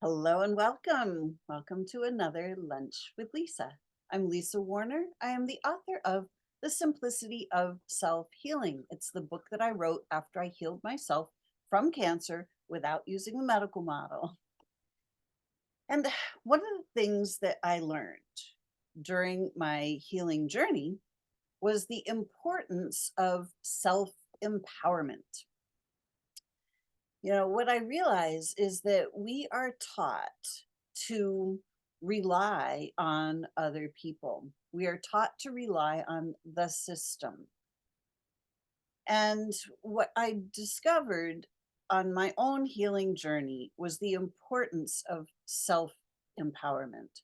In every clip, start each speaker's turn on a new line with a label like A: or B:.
A: Hello and welcome. Welcome to another Lunch with Lisa. I'm Lisa Warner. I am the author of The Simplicity of Self Healing. It's the book that I wrote after I healed myself from cancer without using the medical model. And one of the things that I learned during my healing journey was the importance of self empowerment. What I realize is that we are taught to rely on other people. We are taught to rely on the system. And what I discovered on my own healing journey was the importance of self empowerment,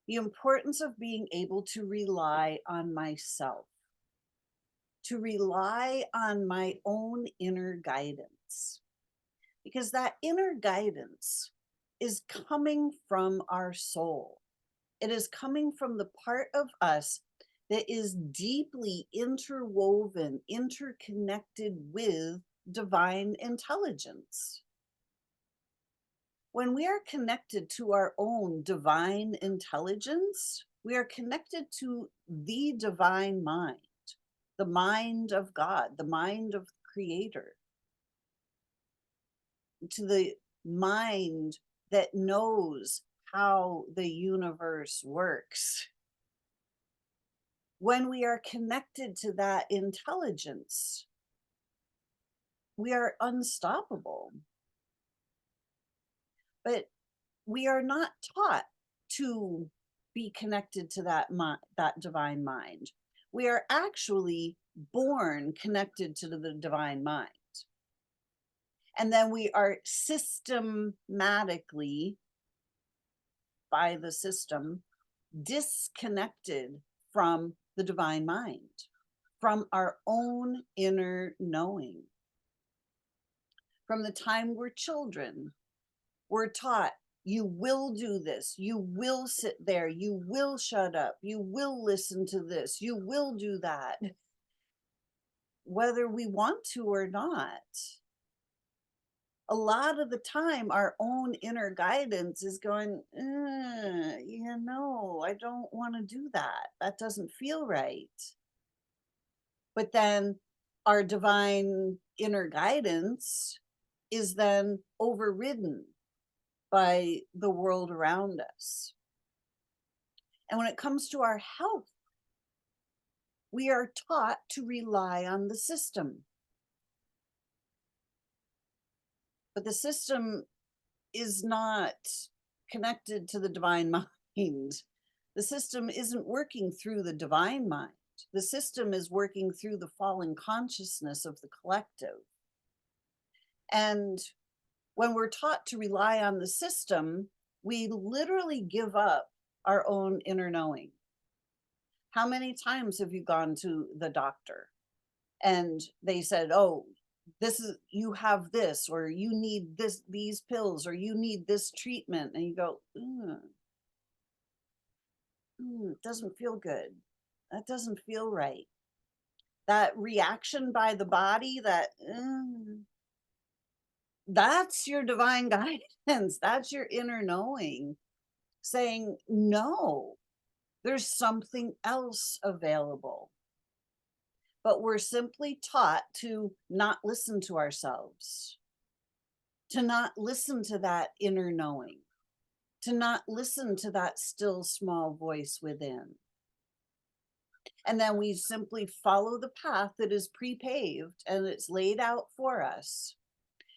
A: the importance of being able to rely on myself, to rely on my own inner guidance, because that inner guidance is coming from our soul. It is coming from the part of us that is deeply interwoven, interconnected with divine intelligence. When we are connected to our own divine intelligence, we are connected to the divine mind, the mind of God, the mind of the Creator, to the mind that knows how the universe works. When we are connected to that intelligence, we are unstoppable. But we are not taught to be connected to that divine mind. We are actually born connected to the divine mind. And then we are systematically, by the system, disconnected from the divine mind, from our own inner knowing. From the time we're children, we're taught you will do this, you will sit there, you will shut up, you will listen to this, you will do that, whether we want to or not. A lot of the time, our own inner guidance is going, I don't want to do that. That doesn't feel right. But then our divine inner guidance is then overridden by the world around us. And when it comes to our health, we are taught to rely on the system. But the system is not connected to the divine mind. The system isn't working through the divine mind. The system is working through the fallen consciousness of the collective. And when we're taught to rely on the system, we literally give up our own inner knowing. How many times have you gone to the doctor and they said, "Oh, this is you have this, or you need these pills, or you need this treatment," and you go, it doesn't feel good. That doesn't feel right. That reaction by the body, that's your divine guidance. That's your inner knowing saying, no, there's something else available. But we're simply taught to not listen to ourselves, to not listen to that inner knowing, to not listen to that still small voice within. And then we simply follow the path that is pre-paved and it's laid out for us.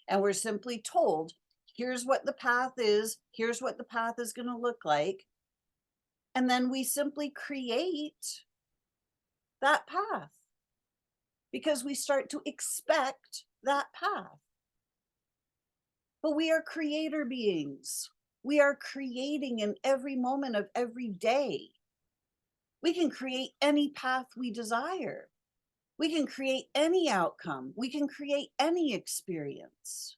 A: And we're simply told, here's what the path is, here's what the path is going to look like. And then we simply create that path because we start to expect that path. But we are creator beings. We are creating in every moment of every day. We can create any path we desire. We can create any outcome. We can create any experience.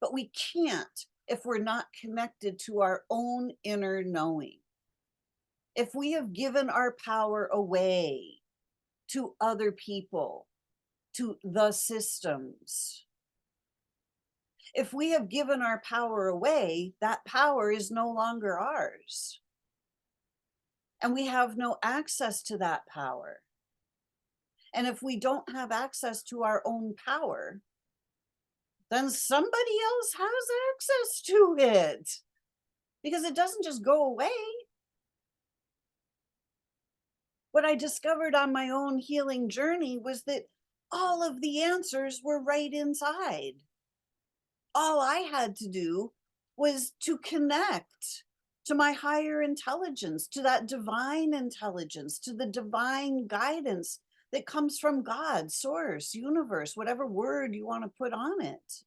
A: But we can't if we're not connected to our own inner knowing. If we have given our power away to other people, to the systems, If we have given our power away, that power is no longer ours. And we have no access to that power. And if we don't have access to our own power, then somebody else has access to it because it doesn't just go away. What I discovered on my own healing journey was that all of the answers were right inside. All I had to do was to connect to my higher intelligence, to that divine intelligence, to the divine guidance that comes from God, source, universe, whatever word you want to put on it.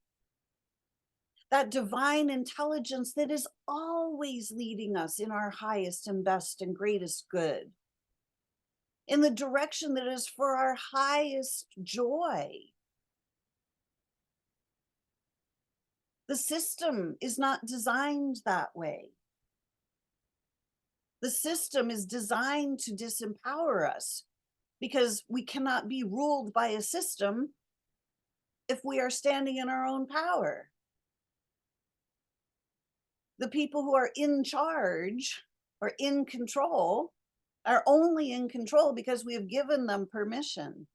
A: That divine intelligence that is always leading us in our highest and best and greatest good, in the direction that is for our highest joy. The system is not designed that way. The system is designed to disempower us because we cannot be ruled by a system if we are standing in our own power. The people who are in charge or in control are only in control because we have given them permission.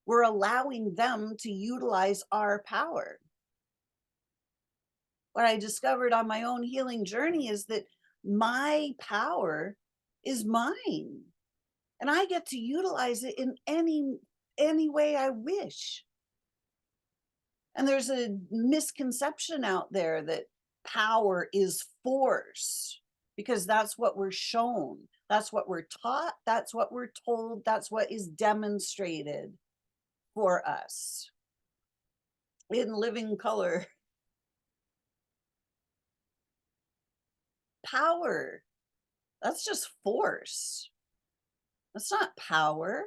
A: We're allowing them to utilize our power. What I discovered on my own healing journey is that my power is mine and I get to utilize it in any way I wish. And there's a misconception out there that power is force because that's what we're shown. That's what we're taught. That's what we're told. That's what is demonstrated for us in living color. Power, that's just force. That's not power.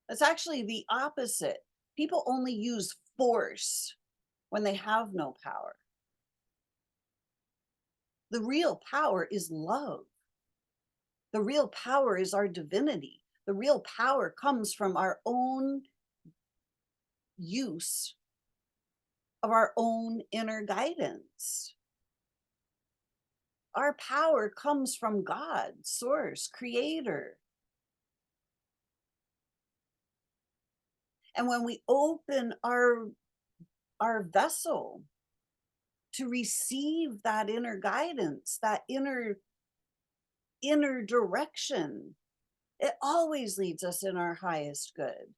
A: That's actually the opposite. People only use force when they have no power. The real power is love. The real power is our divinity. The real power comes from our own use of our own inner guidance. Our power comes from God, source, creator. And when we open our vessel to receive that inner guidance, that inner direction, it always leads us in our highest good.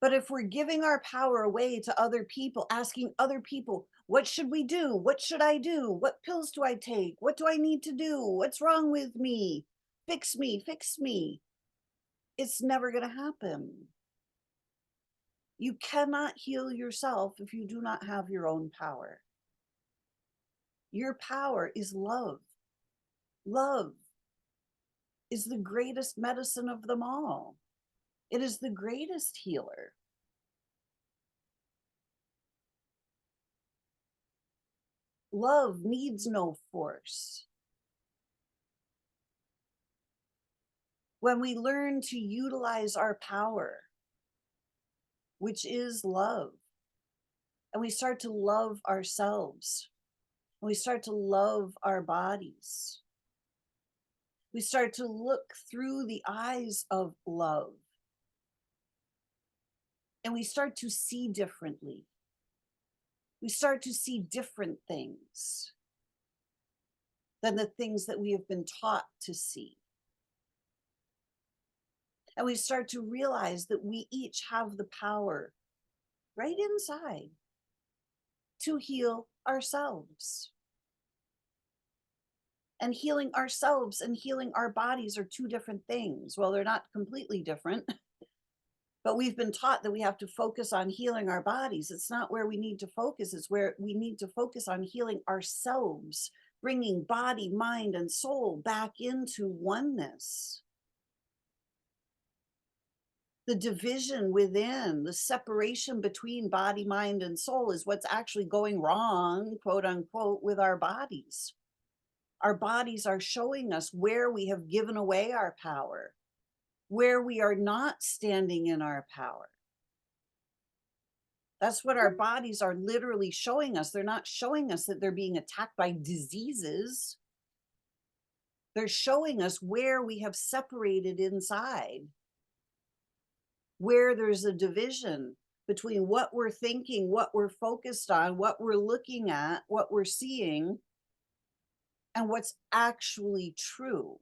A: But if we're giving our power away to other people, asking other people, what should we do? What should I do? What pills do I take? What do I need to do? What's wrong with me? Fix me, fix me. It's never going to happen. You cannot heal yourself if you do not have your own power. Your power is love. Love is the greatest medicine of them all. It is the greatest healer. Love needs no force. When we learn to utilize our power, which is love, and we start to love ourselves, and we start to love our bodies, we start to look through the eyes of love, and we start to see differently. We start to see different things than the things that we have been taught to see. And we start to realize that we each have the power right inside to heal ourselves. And healing ourselves and healing our bodies are two different things. Well, they're not completely different, but we've been taught that we have to focus on healing our bodies. It's not where we need to focus. It's where we need to focus on healing ourselves, bringing body, mind, and soul back into oneness. The division within, the separation between body, mind, and soul is what's actually going wrong, quote unquote, with our bodies. Our bodies are showing us where we have given away our power, where we are not standing in our power. That's what our bodies are literally showing us. They're not showing us that they're being attacked by diseases. They're showing us where we have separated inside, where there's a division between what we're thinking, what we're focused on, what we're looking at, what we're seeing, and what's actually true.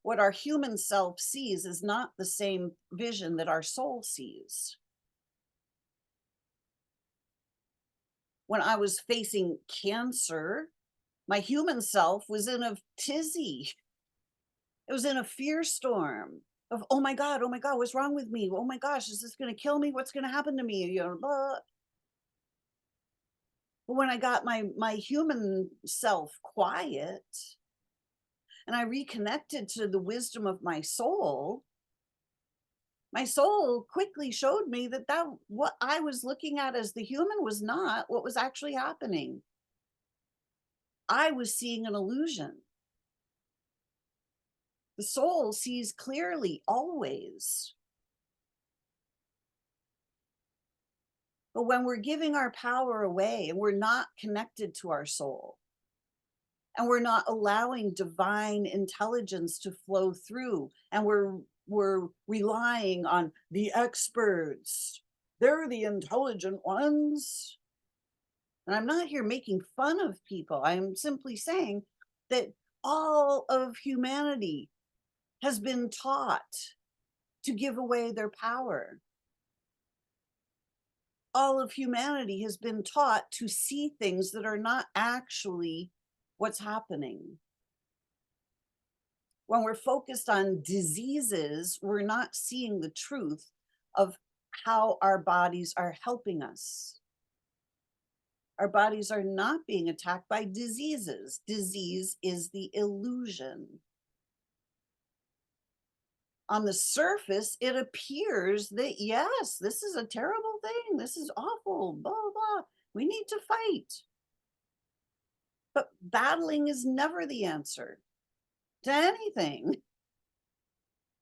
A: What our human self sees is not the same vision that our soul sees. When I was facing cancer, my human self was in a tizzy. It was in a fear storm of, oh my God, what's wrong with me? Oh my gosh, is this going to kill me? What's going to happen to me? Blah. But when I got my human self quiet and I reconnected to the wisdom of my soul quickly showed me that what I was looking at as the human was not what was actually happening. I was seeing an illusion. The soul sees clearly always. But when we're giving our power away and we're not connected to our soul, and we're not allowing divine intelligence to flow through, and we're relying on the experts, they're the intelligent ones. And I'm not here making fun of people. I'm simply saying that all of humanity has been taught to give away their power. All of humanity has been taught to see things that are not actually what's happening. When we're focused on diseases, we're not seeing the truth of how our bodies are helping us. Our bodies are not being attacked by diseases. Disease is the illusion. On the surface, it appears that, yes, this is a terrible thing. This is awful, blah, blah, blah. We need to fight. But battling is never the answer to anything.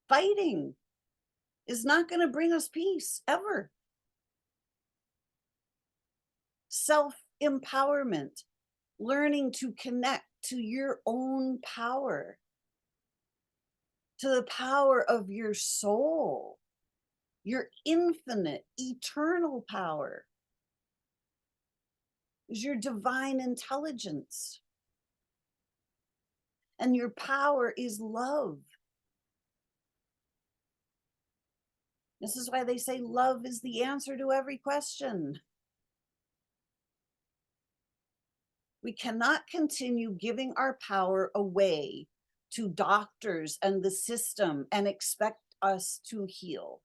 A: Fighting is not going to bring us peace ever. Self-empowerment, learning to connect to your own power, to the power of your soul, your infinite, eternal power, is your divine intelligence. And your power is love. This is why they say love is the answer to every question. We cannot continue giving our power away to doctors and the system and expect us to heal.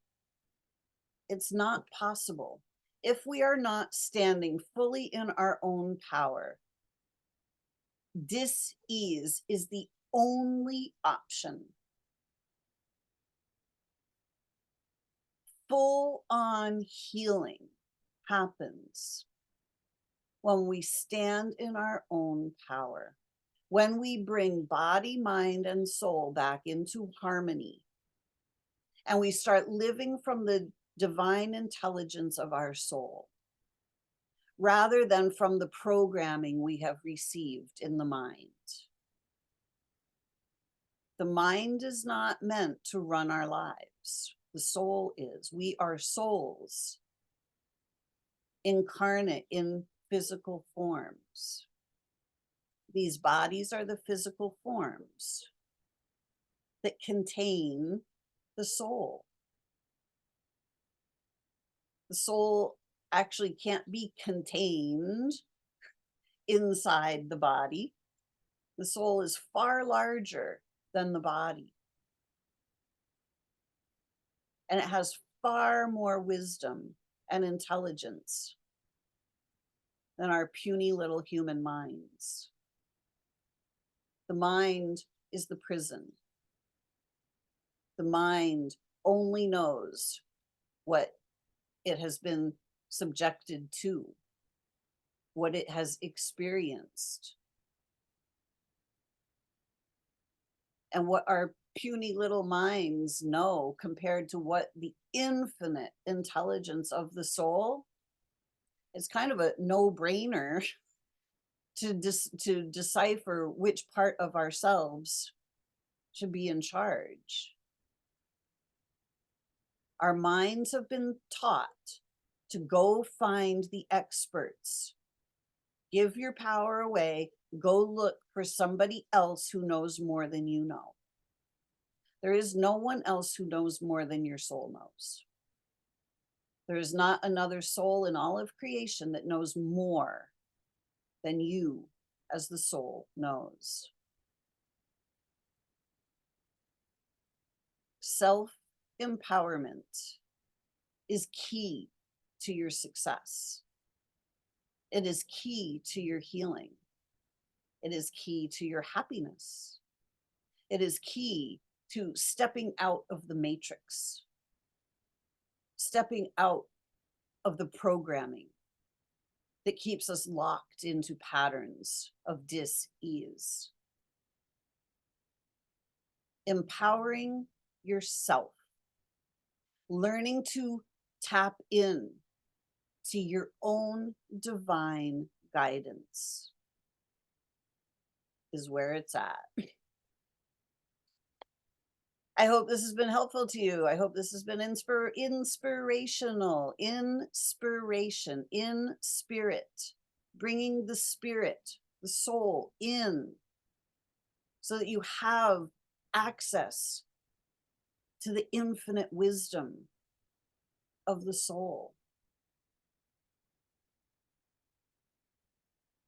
A: It's not possible if we are not standing fully in our own power. Dis-ease is the only option. Full-on healing happens when we stand in our own power, when we bring body, mind, and soul back into harmony, and we start living from the divine intelligence of our soul, rather than from the programming we have received in the mind. The mind is not meant to run our lives. The soul is. We are souls incarnate in physical forms. These bodies are the physical forms that contain the soul. The soul actually can't be contained inside the body. The soul is far larger than the body. And it has far more wisdom and intelligence than our puny little human minds. The mind is the prison. The mind only knows what it has been subjected to, what it has experienced. And what our puny little minds know compared to what the infinite intelligence of the soul, it's kind of a no-brainer to decipher which part of ourselves should be in charge. Our minds have been taught to go find the experts. Give your power away. Go look for somebody else who knows more than you know. There is no one else who knows more than your soul knows. There is not another soul in all of creation that knows more than you as the soul knows. Self-empowerment is key to your success. It is key to your healing. It is key to your happiness. It is key to stepping out of the matrix, stepping out of the programming that keeps us locked into patterns of dis-ease. Empowering yourself, learning to tap in to your own divine guidance is where it's at. I hope this has been helpful to you. I hope this has been inspirational, inspiration, in spirit, bringing the spirit, the soul in so that you have access to the infinite wisdom of the soul.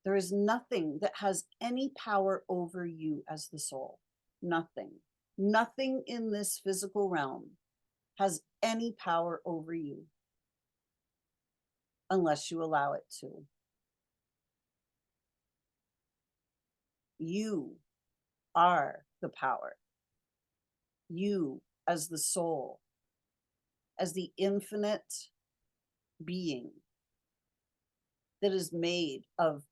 A: There is nothing that has any power over you as the soul. Nothing. Nothing in this physical realm has any power over you unless you allow it to. You are the power. You as the soul, as the infinite being that is made of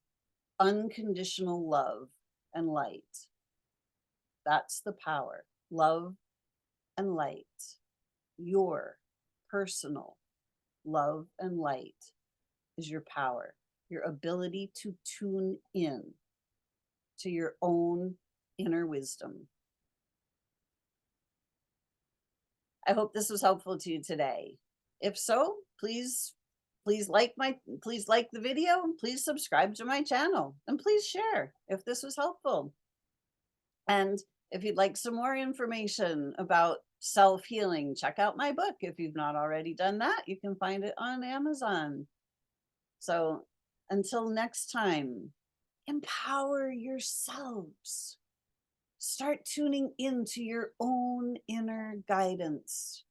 A: unconditional love and light. That's the power. Love and light. Your personal love and light is your power, your ability to tune in to your own inner wisdom. I hope this was helpful to you today. If so, please like the video, and please subscribe to my channel, and please share if this was helpful. And if you'd like some more information about self-healing, check out my book. If you've not already done that, you can find it on Amazon. So until next time, empower yourselves. Start tuning into your own inner guidance.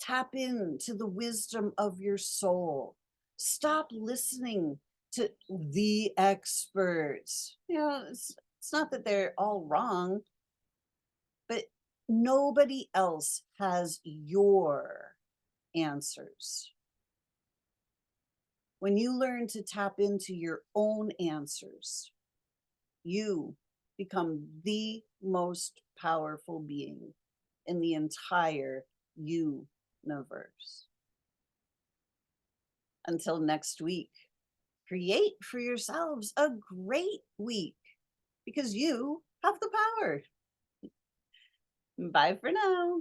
A: Tap into the wisdom of your soul. Stop listening to the experts. You know, it's not that they're all wrong, but nobody else has your answers. When you learn to tap into your own answers, you become the most powerful being in the entire universe. Until next week, create for yourselves a great week because you have the power. Bye for now.